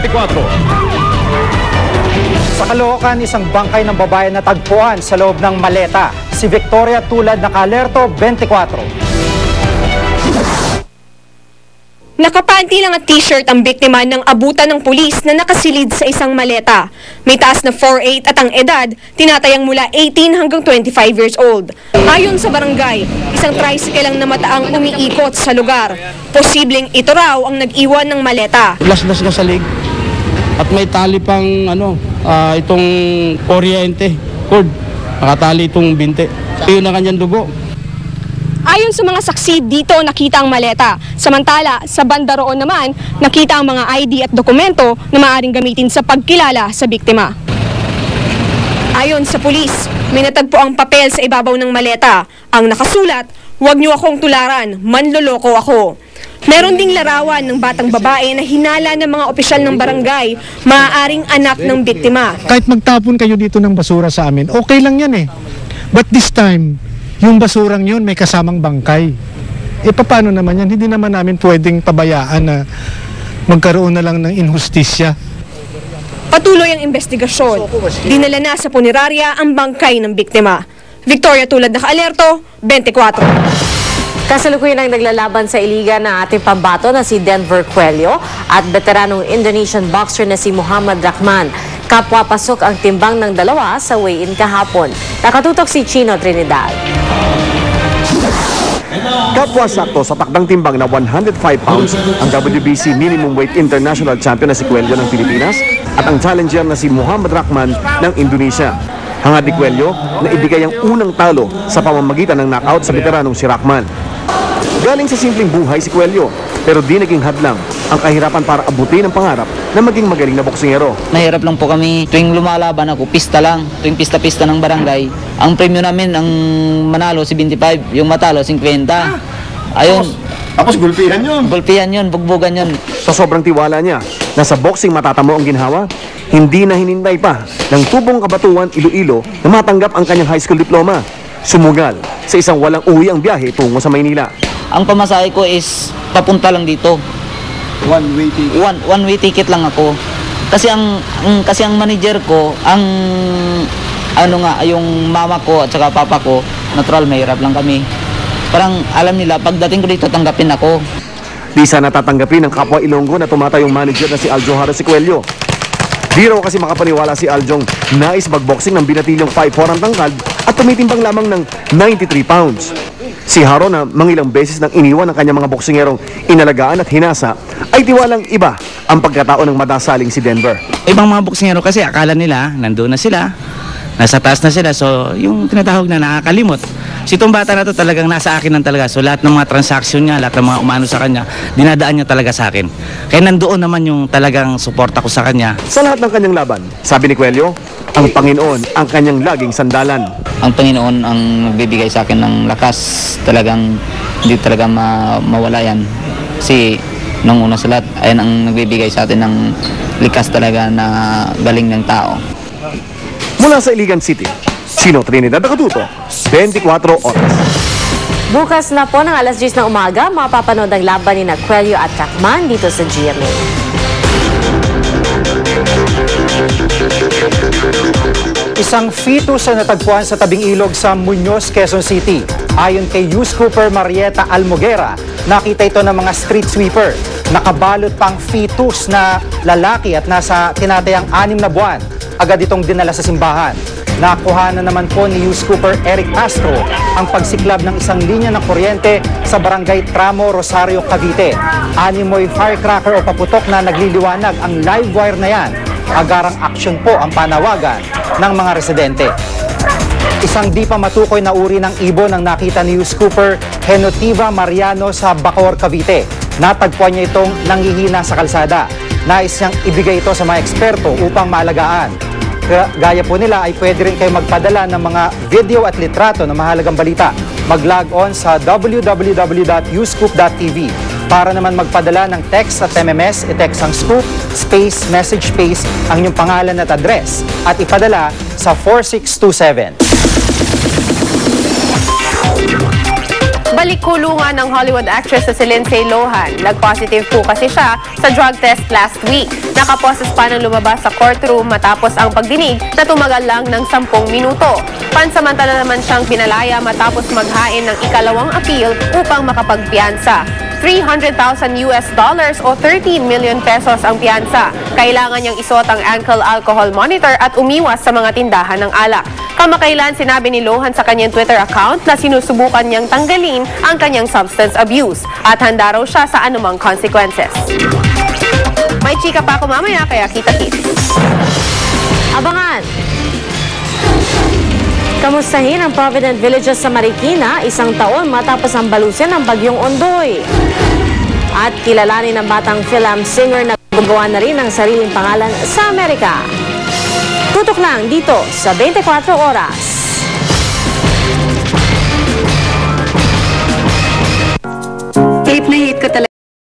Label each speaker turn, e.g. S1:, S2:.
S1: 24.
S2: Sa Caloocan, isang bangkay ng babae na tagpuan sa loob ng maleta. Si Victoria Tulad naka-alerto, 24.
S3: Nakapanty lang at t-shirt ang biktima ng abutan ng pulis na nakasilid sa isang maleta. May taas na 4'8" at ang edad, tinatayang mula 18 hanggang 25 years old. Ayon sa barangay, isang tricycle ang namataang umiikot sa lugar. Posibleng ito raw ang nag-iwan ng maleta.
S4: Laslas na sa leg at may tali pang itong kuryente, cord, nakatali itong binte. Yun ang kanyang dugo.
S3: Ayon sa mga saksi, dito nakita ang maleta. Samantala, sa banda roon naman, nakita ang mga ID at dokumento na maaaring gamitin sa pagkilala sa biktima. Ayon sa pulis, may natagpo ang papel sa ibabaw ng maleta. Ang nakasulat, "Huwag niyo akong tularan, manloloko ako." Meron ding larawan ng batang babae na hinala ng mga opisyal ng barangay, maaaring anak ng biktima.
S5: Kahit magtapon kayo dito ng basura sa amin, okay lang yan eh. But this time, yung basurang yun may kasamang bangkay. E paano naman yan? Hindi naman namin pwedeng pabayaan na magkaroon na lang ng inhustisya.
S3: Patuloy ang investigasyon. Dinala na sa punerarya ang bangkay ng biktima. Victoria Tulad naka-alerto, 24.
S6: Kasalukuyan ang naglalaban sa iliga ng ating pambato na si Denver Cuello at veteranong Indonesian boxer na si Muhammad Rahman. Kapwa pasok ang timbang ng dalawa sa weigh-in kahapon. Nakatutok si Chino Trinidad.
S1: Kapwa sakto sa takdang timbang na 105 pounds ang WBC minimum weight international champion na si Cuello ng Pilipinas at ang challenger na si Muhammad Rahman ng Indonesia. Hangad ni Cuello na ibigay ang unang talo sa pamamagitan ng knockout sa veteranong si Rahman. Galing sa simpleng buhay si Cuello, pero di naging hadlang ang kahirapan para abutin ang pangarap na maging magaling na boksingero.
S7: Mahirap lang po kami. Tuwing lumalaban ako, pista lang. Tuwing pista-pista ng barangay. Ang premyo namin, ang manalo 75, yung matalo 50. Ayun.
S1: Tapos gulpihan yun.
S7: Gulpihan yun, bugbugan yun.
S1: Sa sobrang tiwala niya na sa boxing matatamo ang ginhawa, hindi na hinintay pa ng tubong kabatuan Iloilo na matanggap ang kanyang high school diploma. Sumugal sa isang walang uwi ang biyahe tungo sa Maynila.
S7: Ang pamasahe ko is papunta lang dito.
S1: One-way ticket?
S7: One-way ticket lang ako. Kasi ang manager ko, yung mama ko at saka papa ko, natural mahirap lang kami. Parang alam nila, pagdating ko dito, tanggapin ako.
S1: Di sana tatanggapin ng kapwa Ilonggo na tumatayong manager na si Aljong Haro Cuello. Di raw kasi makapaniwala si Aljong nais magboxing ng binatilyong 5'4" ang tangkad at tumitimbang lamang ng 93 pounds. Si Haro na mangilang beses nang iniwan ng kanyang mga boksingerong inalagaan at hinasa ay tiwalang iba ang pagkatao ng madasaling si Denver.
S8: Ibang mga boksingero kasi akala nila nandoon na sila, nasa taas na sila, so yung tinatawag na nakakalimot. Si itong bata na to talagang nasa akin lang talaga, so lahat ng mga transaksyon niya, lahat ng mga umano sa kanya, dinadaan niya talaga sa akin. Kaya nandoon naman yung talagang suporta ko sa kanya.
S1: Sa lahat ng kanyang laban, sabi ni Cuello, ang Panginoon ang kanyang laging sandalan.
S7: Ang Panginoon ang nagbibigay sa akin ng lakas, talagang hindi talaga mawala yan. Kasi nung una sa lahat, ayan ang nagbibigay sa atin ng likas talaga na galing ng tao.
S1: Mula sa Iligan City, Chino Trinidad nakatuto, 24 oras.
S6: Bukas na po ng alas 10 ng umaga, mapapanood ang laban ni Cuello at Rahman dito sa GMA.
S2: Isang fetus ang natagpuan sa tabing ilog sa Muñoz, Quezon City. Ayon kay News Cooper Marieta Almoguera, nakita ito ng mga street sweeper. Nakabalot pang fetus na lalaki at nasa tinatayang 6 na buwan. Agad itong dinala sa simbahan. Nakuha na naman po ni News Cooper Eric Castro ang pagsiklab ng isang linya ng kuryente sa barangay Tramo, Rosario, Cavite. Animoy firecracker o paputok na nagliliwanag ang live wire na yan. Agarang aksyon po ang panawagan ng mga residente. Isang di pa matukoy na uri ng ibon ang nakita ni News Cooper Henotiva Mariano sa Bacoor, Cavite. Natagpuan niya itong nanghihina sa kalsada. Nais niyang ibigay ito sa mga eksperto upang maalagaan. Gaya po nila ay pwede rin kayo magpadala ng mga video at litrato ng mahalagang balita. Mag-log on sa www.uscoop.tv. Para naman magpadala ng text at MMS, i-text ang scoop, space, message space, ang inyong pangalan at address at ipadala sa 4627.
S9: Balik kulungan ng Hollywood actress na si Lindsay Lohan. Nag-positive po kasi siya sa drug test last week. Nakaposes pa nang lumabas sa courtroom matapos ang pagdinig na tumagal lang ng 10 minuto. Pansamantala naman siyang pinalaya matapos maghain ng ikalawang appeal upang makapagpiyansa. $300,000 o 13 million pesos ang piyansa. Kailangan niyang isuot ang ankle alcohol monitor at umiwas sa mga tindahan ng alak. Kamakailan sinabi ni Lohan sa kanyang Twitter account na sinusubukan niyang tanggalin ang kanyang substance abuse at handa raw siya sa anumang consequences. May chika pa ako mamaya kaya kita-kits.
S6: Abangan! Kamustahin ang Provident Villages sa Marikina, 1 taon matapos ang balusin ng Bagyong Ondoy. At kilalanin ng batang film singer na gumagawa na rin ng sariling pangalan sa Amerika. Tutok lang dito sa 24 Oras.
S3: Hate na hate ko talaga.